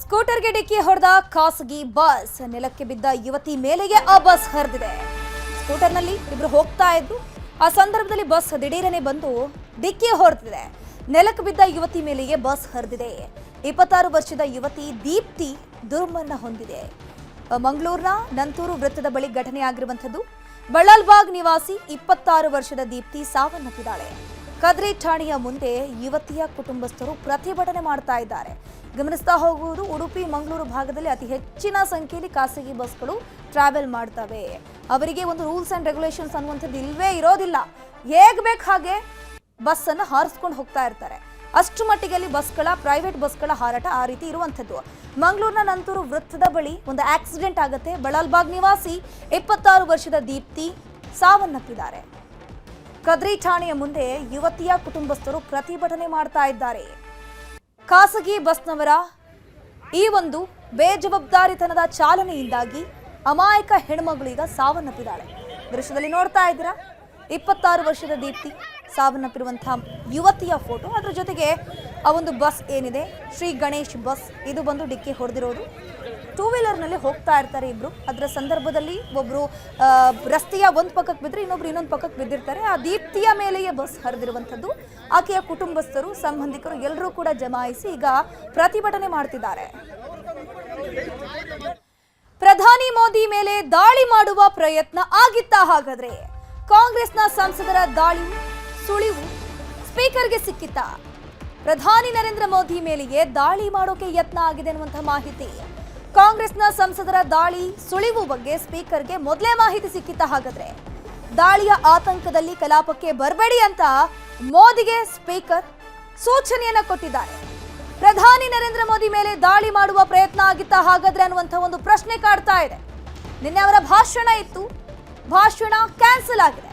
ಸ್ಕೂಟರ್ಗೆ ಡಿಕ್ಕಿ ಹೊಡೆದ ಖಾಸಗಿ ಬಸ್, ನೆಲಕ್ಕೆ ಬಿದ್ದ ಯುವತಿ ಮೇಲೆಗೆ ಆ ಬಸ್ ಹರಿದಿದೆ. ಸ್ಕೂಟರ್ನಲ್ಲಿ ಇಬ್ರು ಹೋಗ್ತಾ ಇದ್ರು. ಆ ಸಂದರ್ಭದಲ್ಲಿ ಬಸ್ ದಿಢೀರನೆ ಬಂದು ಡಿಕ್ಕಿ ಹೊಡೆದಿದೆ. ನೆಲಕ್ಕೆ ಬಿದ್ದ ಯುವತಿ ಮೇಲೆಗೆ ಬಸ್ ಹರಿದಿದೆ. 26 ವರ್ಷದ ಯುವತಿ ದೀಪ್ತಿ ದುರ್ಮರಣ ಹೊಂದಿದೆ. ಮಂಗಳೂರಿನ ನಂತೂರು ವೃತ್ತದ ಬಳಿ ಘಟನೆಯಾಗಿರುವಂಥದ್ದು. ಬಳ್ಳಾಲ್ಬಾಗ್ ನಿವಾಸಿ 26 ವರ್ಷದ ದೀಪ್ತಿ ಸಾವನ್ನಪ್ಪಿದ್ದಾಳೆ. ಕದ್ರಿ ಠಾಣೆಯ ಮುಂದೆ ಯುವತಿಯ ಕುಟುಂಬಸ್ಥರು ಪ್ರತಿಭಟನೆ ಮಾಡ್ತಾ ಇದ್ದಾರೆ. ಗಮನಿಸ್ತಾ ಹೋಗುವುದು, ಉಡುಪಿ ಮಂಗಳೂರು ಭಾಗದಲ್ಲಿ ಅತಿ ಹೆಚ್ಚಿನ ಸಂಖ್ಯೆಯಲ್ಲಿ ಖಾಸಗಿ ಬಸ್ಗಳು ಟ್ರಾವೆಲ್ ಮಾಡ್ತವೆ. ಅವರಿಗೆ ಒಂದು ರೂಲ್ಸ್ ಅಂಡ್ ರೆಗ್ಯುಲೇಷನ್ಸ್ ಅನ್ನುವಂಥದ್ದು ಇಲ್ವೇ ಇರೋದಿಲ್ಲ. ಹೇಗ್ ಬೇಕು ಹಾಗೆ ಬಸ್ ಅನ್ನು ಹಾರಿಸ್ಕೊಂಡು ಹೋಗ್ತಾ ಇರ್ತಾರೆ. ಅಷ್ಟು ಮಟ್ಟಿಗೆ ಬಸ್ಗಳ ಪ್ರೈವೇಟ್ ಬಸ್ಗಳ ಹಾರಾಟ ಆ ರೀತಿ ಇರುವಂಥದ್ದು. ಮಂಗಳೂರಿನ ನಂತೂರು ವೃತ್ತದ ಬಳಿ ಒಂದು ಆಕ್ಸಿಡೆಂಟ್ ಆಗುತ್ತೆ. ಬಳ್ಳಾಲ್ಬಾಗ್ ನಿವಾಸಿ 26 ವರ್ಷದ ದೀಪ್ತಿ ಸಾವನ್ನಪ್ಪಿದ್ದಾರೆ. ಕದ್ರಿ ಠಾಣೆಯ ಮುಂದೆ ಯುವತಿಯ ಕುಟುಂಬಸ್ಥರು ಪ್ರತಿಭಟನೆ ಮಾಡ್ತಾ ಇದ್ದಾರೆ. ಖಾಸಗಿ ಬಸ್ನವರ ಈ ಒಂದು ಬೇಜವಾಬ್ದಾರಿತನದ ಚಾಲನೆಯಿಂದಾಗಿ ಅಮಾಯಕ ಹೆಣ್ಮಗಳು ಈಗ ಸಾವನ್ನಪ್ಪಿದ್ದಾಳೆ. ದೃಶ್ಯದಲ್ಲಿ ನೋಡ್ತಾ ಇದ್ದೀರಾ, 26 ವರ್ಷದ ದೀಪ್ತಿ ಸಾವನ್ನಪ್ಪಿರುವಂತಹ ಯುವತಿಯ ಫೋಟೋ. ಅದರ ಜೊತೆಗೆ ಆ ಒಂದು ಬಸ್ ಏನಿದೆ, ಶ್ರೀ ಗಣೇಶ್ ಬಸ್, ಇದು ಬಂದು ಡಿಕ್ಕಿ ಹೊಡೆದಿರೋದು. 2 ವೀಲರ್ನಲ್ಲಿ ಹೋಗ್ತಾ ಇರ್ತಾರೆ ಇಬ್ರು. ಅದರ ಸಂದರ್ಭದಲ್ಲಿ ಒಬ್ರು ರಸ್ತೆಯ ಒಂದು ಪಕ್ಕಕ್ಕೆ ಬಿದ್ದರೆ ಇನ್ನೊಬ್ರು ಇನ್ನೊಂದು ಪಕ್ಕಕ್ಕೆ ಬಿದ್ದಿರ್ತಾರೆ. ಆ ದೀಪ್ತಿಯ ಮೇಲೆಯೇ ಬಸ್ ಹರಿದಿರುವಂಥದ್ದು. ಆಕೆಯ ಕುಟುಂಬಸ್ಥರು, ಸಂಬಂಧಿಕರು ಎಲ್ಲರೂ ಕೂಡ ಜಮಾಯಿಸಿ ಈಗ ಪ್ರತಿಭಟನೆ ಮಾಡ್ತಿದ್ದಾರೆ. ಪ್ರಧಾನಿ ಮೋದಿ ಮೇಲೆ ದಾಳಿ ಮಾಡುವ ಪ್ರಯತ್ನ ಆಗಿತ್ತಾ? ಹಾಗಾದ್ರೆ ಕಾಂಗ್ರೆಸ್ನ ಸಂಸದರ ದಾಳಿ ಸುಳಿವು ಸ್ಪೀಕರ್ಗೆ ಸಿಕ್ಕಿತಾ? ಪ್ರಧಾನಿ ನರೇಂದ್ರ ಮೋದಿ ಮೇಲೆಯೇ ದಾಳಿ ಮಾಡೋಕೆ ಯತ್ನ ಆಗಿದೆ ಅನ್ನುವಂತಹ ಮಾಹಿತಿ. ಕಾಂಗ್ರೆಸ್ನ ಸಂಸದರ ದಾಳಿ ಸುಳಿವು ಬಗ್ಗೆ ಸ್ಪೀಕರ್ಗೆ ಮೊದಲೇ ಮಾಹಿತಿ ಸಿಕ್ಕಿತಾ? ಹಾಗಾದ್ರೆ ದಾಳಿಯ ಆತಂಕದಲ್ಲಿ ಕಲಾಪಕ್ಕೆ ಬರಬೇಡಿ ಅಂತ ಮೋದಿಗೆ ಸ್ಪೀಕರ್ ಸೂಚನೆಯನ್ನ ಕೊಟ್ಟಿದ್ದಾರೆ. ಪ್ರಧಾನಿ ನರೇಂದ್ರ ಮೋದಿ ಮೇಲೆ ದಾಳಿ ಮಾಡುವ ಪ್ರಯತ್ನ ಆಗಿತ್ತಾ ಹಾಗಾದ್ರೆ ಅನ್ನುವಂಥ ಒಂದು ಪ್ರಶ್ನೆ ಕಾಡ್ತಾ ಇದೆ. ನಿನ್ನೆ ಅವರ ಭಾಷಣ ಇತ್ತು, ಭಾಷಣ ಕ್ಯಾನ್ಸಲ್ ಆಗಿದೆ.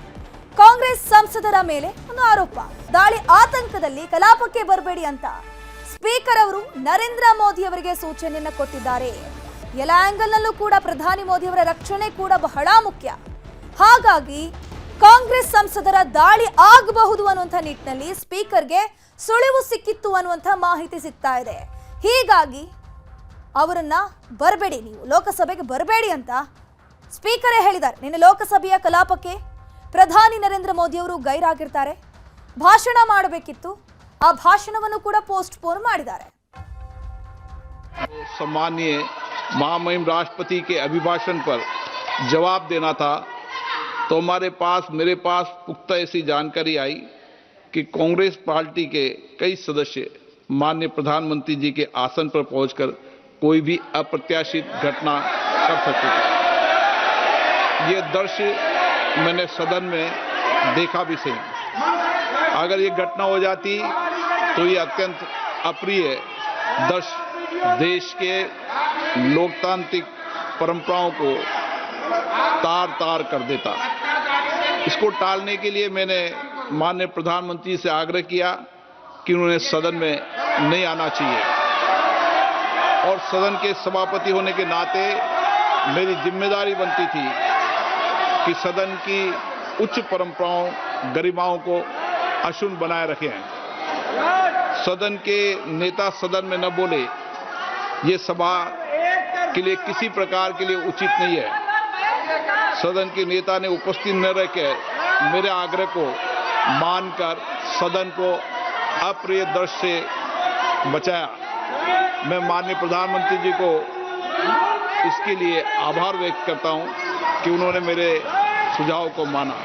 ಕಾಂಗ್ರೆಸ್ ಸಂಸದರ ಮೇಲೆ ಒಂದು ಆರೋಪ, ದಾಳಿ ಆತಂಕದಲ್ಲಿ ಕಲಾಪಕ್ಕೆ ಬರಬೇಡಿ ಅಂತ ಸ್ಪೀಕರ್ ಅವರು ನರೇಂದ್ರ ಮೋದಿ ಅವರಿಗೆ ಸೂಚನೆಯನ್ನ ಕೊಟ್ಟಿದ್ದಾರೆ. ಎಲ್ಲ ಆಂಗಲ್ನಲ್ಲೂ ಕೂಡ ಪ್ರಧಾನಿ ಮೋದಿ ಅವರ ರಕ್ಷಣೆ ಕೂಡ ಬಹಳ ಮುಖ್ಯ. ಹಾಗಾಗಿ ಕಾಂಗ್ರೆಸ್ ಸಂಸದರ ದಾಳಿ ಆಗಬಹುದು ಅನ್ನುವಂಥ ನಿಟ್ಟಿನಲ್ಲಿ ಸ್ಪೀಕರ್ಗೆ ಸುಳಿವು ಸಿಕ್ಕಿತ್ತು ಅನ್ನುವಂಥ ಮಾಹಿತಿ ಸಿಗ್ತಾ ಇದೆ. ಹೀಗಾಗಿ ಅವರನ್ನ ಬರಬೇಡಿ, ನೀವು ಲೋಕಸಭೆಗೆ ಬರಬೇಡಿ ಅಂತ ಸ್ಪೀಕರೇ ಹೇಳಿದ್ದಾರೆ. ನಿನ್ನೆ ಲೋಕಸಭೆಯ ಕಲಾಪಕ್ಕೆ ಪ್ರಧಾನಿ ನರೇಂದ್ರ ಮೋದಿ ಅವರು ಗೈರಾಗಿರ್ತಾರೆ. ಭಾಷಣ ಮಾಡಬೇಕಿತ್ತು, ಆ ಭಾಷಣವನ್ನು ಕೂಡ ಪೋಸ್ಟ್ಪೋನ್ ಮಾಡಿದ್ದಾರೆ. सम्माननीय महामहिम राष्ट्रपति के अभिभाषण पर जवाब देना था, तो मेरे पास पुख्ता ऐसी जानकारी आई कि कांग्रेस पार्टी के कई सदस्य माननीय प्रधानमंत्री जी के आसन पर पहुंचकर कोई भी अप्रत्याशित घटना कर सकते थे। ये दृश्य मैंने सदन में देखा भी सही। अगर ये घटना हो जाती तो ये अत्यंत अप्रिय दृश्य देश के लोकतांत्रिक परंपराओं को तार तार कर देता। इसको टालने के लिए मैंने माननीय प्रधानमंत्री से आग्रह किया कि उन्होंने सदन में नहीं आना चाहिए, और सदन के सभापति होने के नाते मेरी जिम्मेदारी बनती थी कि सदन की उच्च परंपराओं, गरिमाओं को अक्षुण्ण बनाए रखें। सदन के नेता सदन में न बोले, ये सभा के लिए किसी प्रकार के लिए उचित नहीं है। सदन के नेता ने उपस्थित न रहकर मेरे आग्रह को मानकर सदन को अप्रिय दृश्य से बचाया। मैं माननीय प्रधानमंत्री जी को इसके लिए आभार व्यक्त करता हूं कि उन्होंने मेरे सुझाव को माना।